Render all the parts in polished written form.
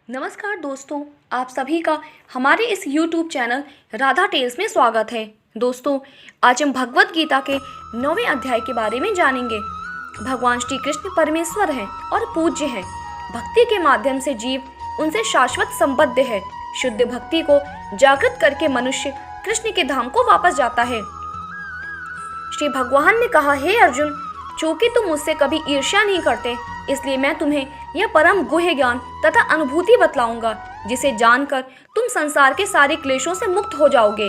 नमस्कार दोस्तों, आप सभी का हमारे इस YouTube चैनल राधा टेल्स में स्वागत है। दोस्तों, आज हम भगवत गीता के 9वें अध्याय के बारे में जानेंगे। भगवान श्री कृष्ण परमेश्वर हैं और पूज्य हैं। भक्ति के माध्यम से जीव उनसे शाश्वत संबद्ध है। शुद्ध भक्ति को जागृत करके मनुष्य कृष्ण के धाम को वापस जाता है। श्री भगवान ने कहा, हे अर्जुन, चूंकि तुम मुझसे कभी ईर्ष्या नहीं करते, इसलिए मैं तुम्हें यह परम गुह्य ज्ञान तथा अनुभूति बतलाऊंगा, जिसे जानकर तुम संसार के सारे क्लेशों से मुक्त हो जाओगे।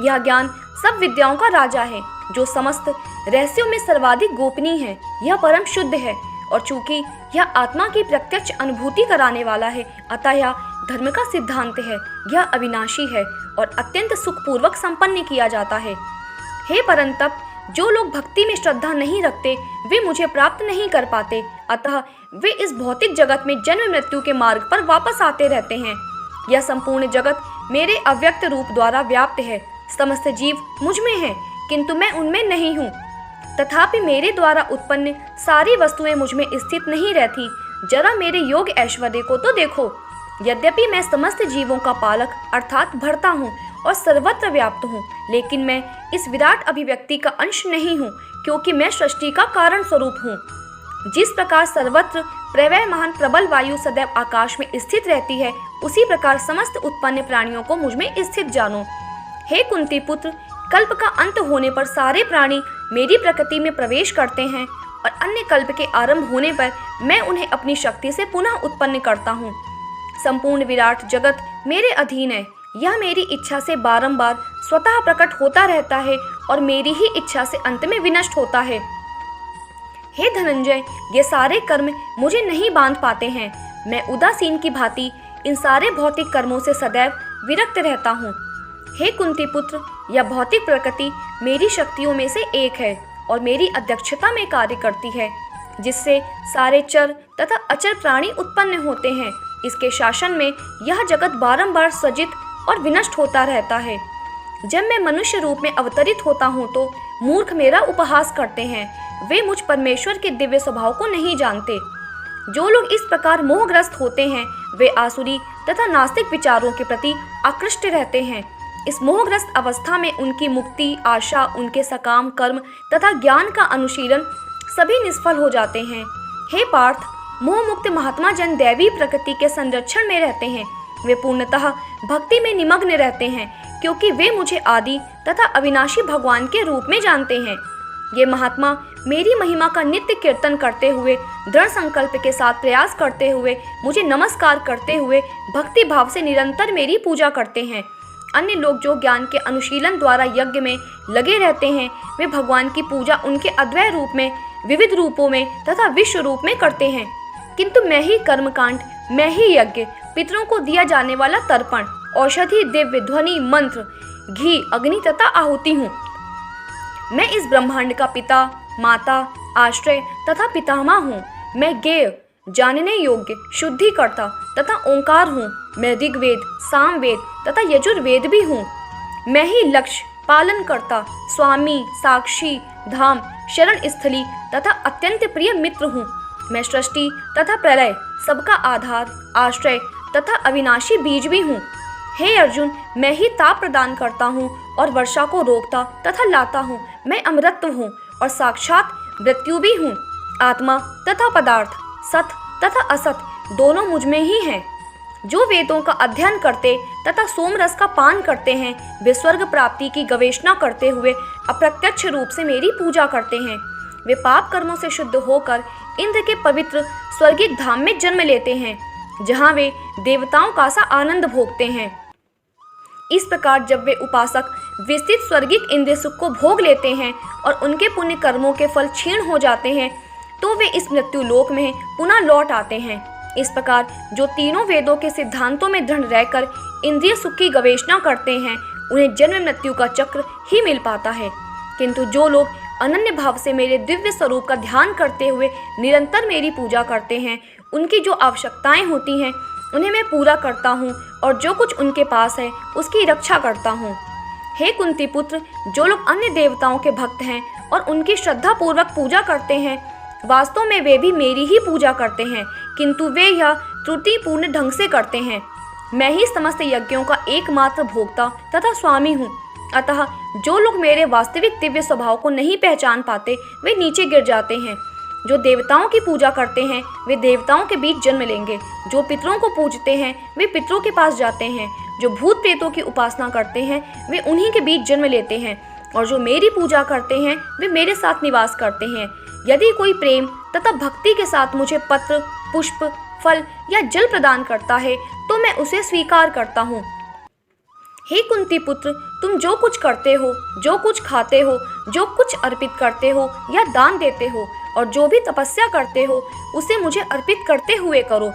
यह ज्ञान सब विद्याओं का राजा है, जो समस्त रहस्यों में सर्वाधिक गोपनीय है। यह परम शुद्ध है और चूंकि यह आत्मा की प्रत्यक्ष अनुभूति कराने वाला है, अतः यह धर्म का सिद्धांत है। यह अविनाशी है और अत्यंत सुखपूर्वक संपन्न किया जाता है। हे परंतप, जो लोग भक्ति में श्रद्धा नहीं रखते, वे मुझे प्राप्त नहीं कर पाते। अतः वे इस भौतिक जगत में जन्म मृत्यु के मार्ग पर वापस आते रहते हैं। यह संपूर्ण जगत मेरे अव्यक्त रूप द्वारा व्याप्त है। समस्त जीव मुझ में हैं, किंतु मैं उनमें नहीं हूँ। तथापि मेरे द्वारा उत्पन्न सारी वस्तुएं मुझ में स्थित नहीं रहती। जरा मेरे योग ऐश्वर्य को तो देखो। यद्यपि मैं समस्त जीवों का पालक अर्थात भर्ता हूँ और सर्वत्र व्याप्त हूँ, लेकिन मैं इस विराट अभिव्यक्ति का अंश नहीं हूँ, क्योंकि मैं सृष्टि का कारण स्वरूप हूँ। जिस प्रकार सर्वत्र प्रवहमान प्रबल वायु सदैव आकाश में स्थित रहती है, उसी प्रकार समस्त उत्पन्न प्राणियों को मुझ में स्थित जानो। हे कुंती पुत्र, कल्प का अंत होने पर सारे प्राणी मेरी प्रकृति में प्रवेश करते हैं और अन्य कल्प के आरंभ होने पर मैं उन्हें अपनी शक्ति से पुनः उत्पन्न करता हूँ। संपूर्ण विराट जगत मेरे अधीन है। यह मेरी इच्छा से बारंबार स्वतः प्रकट होता रहता है और मेरी ही इच्छा से अंत में विनष्ट होता है। हे धनंजय, ये सारे कर्म मुझे नहीं बांध पाते हैं। मैं उदासीन की भांति इन सारे भौतिक कर्मों से सदैव विरक्त रहता हूँ। हे कुंती पुत्र, यह भौतिक प्रकृति मेरी शक्तियों में से एक है और मेरी अध्यक्षता में कार्य करती है, जिससे सारे चर तथा अचर प्राणी उत्पन्न होते हैं। इसके शासन में यह जगत बारंबार सजित और विनष्ट होता रहता है। जब मैं मनुष्य रूप में अवतरित होता हूँ तो मूर्ख मेरा उपहास करते हैं। वे मुझ परमेश्वर के दिव्य स्वभाव को नहीं जानते। जो लोग इस प्रकार मोहग्रस्त होते हैं, वे आसुरी तथा नास्तिक विचारों के प्रति आकृष्ट रहते हैं। इस मोहग्रस्त अवस्था में उनकी मुक्ति, आशा, उनके सकाम कर्म तथा ज्ञान का अनुशीलन सभी निष्फल हो जाते हैं। हे पार्थ, मोह मुक्त महात्मा जन दैवी प्रकृति के संरक्षण में रहते हैं। वे पूर्णतः भक्ति में निमग्न रहते हैं, क्योंकि वे मुझे आदि तथा अविनाशी भगवान के रूप में जानते हैं। ये महात्मा मेरी महिमा का नित्य कीर्तन करते हुए, दृढ़ संकल्प के साथ प्रयास करते हुए, मुझे नमस्कार करते हुए भक्ति भाव से निरंतर मेरी पूजा करते हैं। अन्य लोग जो ज्ञान के अनुशीलन द्वारा यज्ञ में लगे रहते हैं, वे भगवान की पूजा उनके अद्वैय रूप में, विविध रूपों में तथा विश्व रूप में करते हैं। किंतु मैं ही कर्मकांड, मैं ही यज्ञ, पितरों को दिया जाने वाला तर्पण, औषधि, दिव्य ध्वनि, मंत्र, घी, अग्नि तथा आहुति हूँ। मैं इस ब्रह्मांड का पिता, माता, आश्रय तथा पितामह हूँ। मैं ज्ञेय, जानने योग्य, शुद्धिकर्ता तथा ओंकार हूँ। मैं ऋग्वेद, सामवेद तथा यजुर्वेद भी हूँ। मैं ही लक्ष्य, पालन करता, स्वामी, साक्षी, धाम, शरण स्थली तथा अत्यंत प्रिय मित्र हूँ। मैं सृष्टि तथा प्रलय, सबका आधार, आश्रय तथा अविनाशी बीज भी हूँ। हे अर्जुन, मैं ही ताप प्रदान करता हूँ और वर्षा को रोकता तथा लाता हूँ। मैं अमृतत्व हूँ और साक्षात मृत्यु भी हूँ। आत्मा तथा पदार्थ, सत तथा असत दोनों मुझ में ही हैं। जो वेदों का अध्ययन करते तथा सोमरस का पान करते हैं, वे स्वर्ग प्राप्ति की गवेषणा करते हुए अप्रत्यक्ष रूप से मेरी पूजा करते हैं। वे पाप कर्मों से शुद्ध होकर इंद्र के पवित्र स्वर्गिक धाम में जन्म लेते हैं, जहाँ वे देवताओं का सा आनंद भोगते हैं। इस प्रकार जब वे उपासक विस्तृत स्वर्गिक इंद्रिय सुख को भोग लेते हैं और उनके पुण्य कर्मों के फल क्षीण हो जाते हैं, तो वे इस मृत्यु लोक में पुनः लौट आते हैं। इस प्रकार जो तीनों वेदों के सिद्धांतों में दृढ़ रहकर इंद्रिय सुख की गवेषणा करते हैं, उन्हें जन्म मृत्यु का चक्र ही मिल पाता है। किंतु जो लोग अनन्य भाव से मेरे दिव्य स्वरूप का ध्यान करते हुए निरंतर मेरी पूजा करते हैं, उनकी जो आवश्यकताएं होती हैं, उन्हें मैं पूरा करता हूँ और जो कुछ उनके पास है उसकी रक्षा करता हूँ। हे कुंती पुत्र, जो लोग अन्य देवताओं के भक्त हैं और उनकी श्रद्धा पूर्वक पूजा करते हैं, वास्तव में वे भी मेरी ही पूजा करते हैं, किंतु वे यह त्रुटिपूर्ण ढंग से करते हैं। मैं ही समस्त यज्ञों का एकमात्र भोक्ता तथा स्वामी हूँ। अतः जो लोग मेरे वास्तविक दिव्य स्वभाव को नहीं पहचान पाते वे नीचे गिर जाते हैं। जो देवताओं की पूजा करते हैं वे देवताओं के बीच जन्म लेंगे। जो पितरों को पूजते हैं वे पितरों के पास जाते हैं। जो भूत प्रेतों की उपासना करते हैं वे उन्हीं के बीच जन्म लेते हैं। और जो मेरी पूजा करते हैं वे मेरे साथ निवास करते हैं। यदि कोई प्रेम तथा भक्ति के साथ मुझे पत्र, पुष्प, फल या जल प्रदान करता है तो मैं उसे स्वीकार करता हूँ। हे कुंती पुत्र, तुम जो कुछ करते हो, जो कुछ खाते हो, जो कुछ अर्पित करते हो या दान देते हो और जो भी तपस्या करते हो उसे मुझे अर्पित करते हुए करो।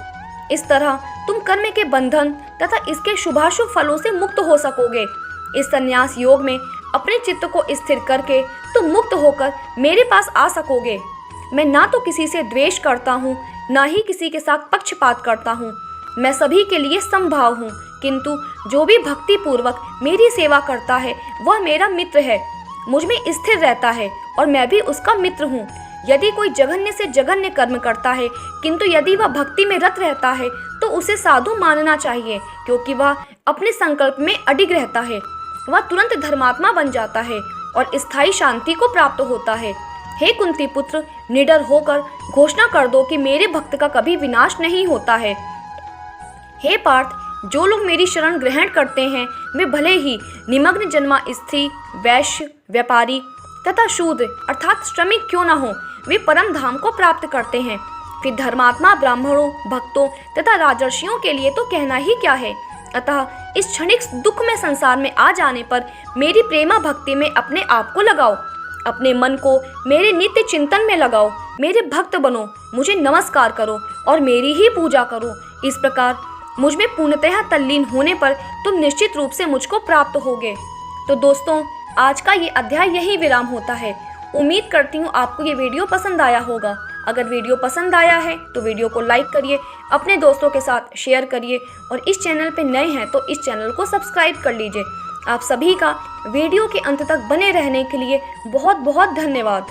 इस तरह तुम कर्म के बंधन तथा इसके शुभाशुभ फलों से मुक्त हो सकोगे। इस संन्यास योग में अपने चित्त को स्थिर करके तुम मुक्त होकर मेरे पास आ सकोगे। मैं ना तो किसी से द्वेष करता हूँ, ना ही किसी के साथ पक्षपात करता हूँ। मैं सभी के लिए समभाव हूँ, किंतु जो भी भक्ति पूर्वक मेरी सेवा करता है वह मेरा मित्र है, मुझ में स्थिर रहता है और मैं भी उसका मित्र हूँ। यदि कोई जघन्य से जघन्य कर्म करता है किंतु यदि वह भक्ति में रत रहता है तो उसे साधु मानना चाहिए, क्योंकि वह अपने संकल्प में अडिग रहता है। वह तुरंत धर्मात्मा बन जाता है और स्थायी शांति को प्राप्त होता है। हे कुंती पुत्र, निडर होकर घोषणा कर दो कि मेरे भक्त का कभी विनाश नहीं होता है। हे पार्थ, जो लोग मेरी शरण ग्रहण करते हैं वे भले ही निमग्न जन्मा स्त्री, वैश्य, व्यापारी तथा शूद्र अर्थात श्रमिक क्यों न हो, वे परम धाम को प्राप्त करते हैं। फिर धर्मात्मा ब्राह्मणों, भक्तों तथा राजर्षियों के लिए तो कहना ही क्या है। अतः इस क्षणिक दुख में संसार में आ जाने पर मेरी प्रेमा भक्ति में अपने आप को लगाओ। अपने मन को मेरे नित्य चिंतन में लगाओ। मेरे भक्त बनो, मुझे नमस्कार करो और मेरी ही पूजा करो। इस प्रकार मुझ में पूर्णतः तल्लीन होने पर तुम निश्चित रूप से मुझको प्राप्त होगे। तो दोस्तों, आज का ये अध्याय यही विराम होता है। उम्मीद करती हूँ आपको ये वीडियो पसंद आया होगा। अगर वीडियो पसंद आया है तो वीडियो को लाइक करिए, अपने दोस्तों के साथ शेयर करिए और इस चैनल पे नए हैं तो इस चैनल को सब्सक्राइब कर लीजिए। आप सभी का वीडियो के अंत तक बने रहने के लिए बहुत बहुत धन्यवाद।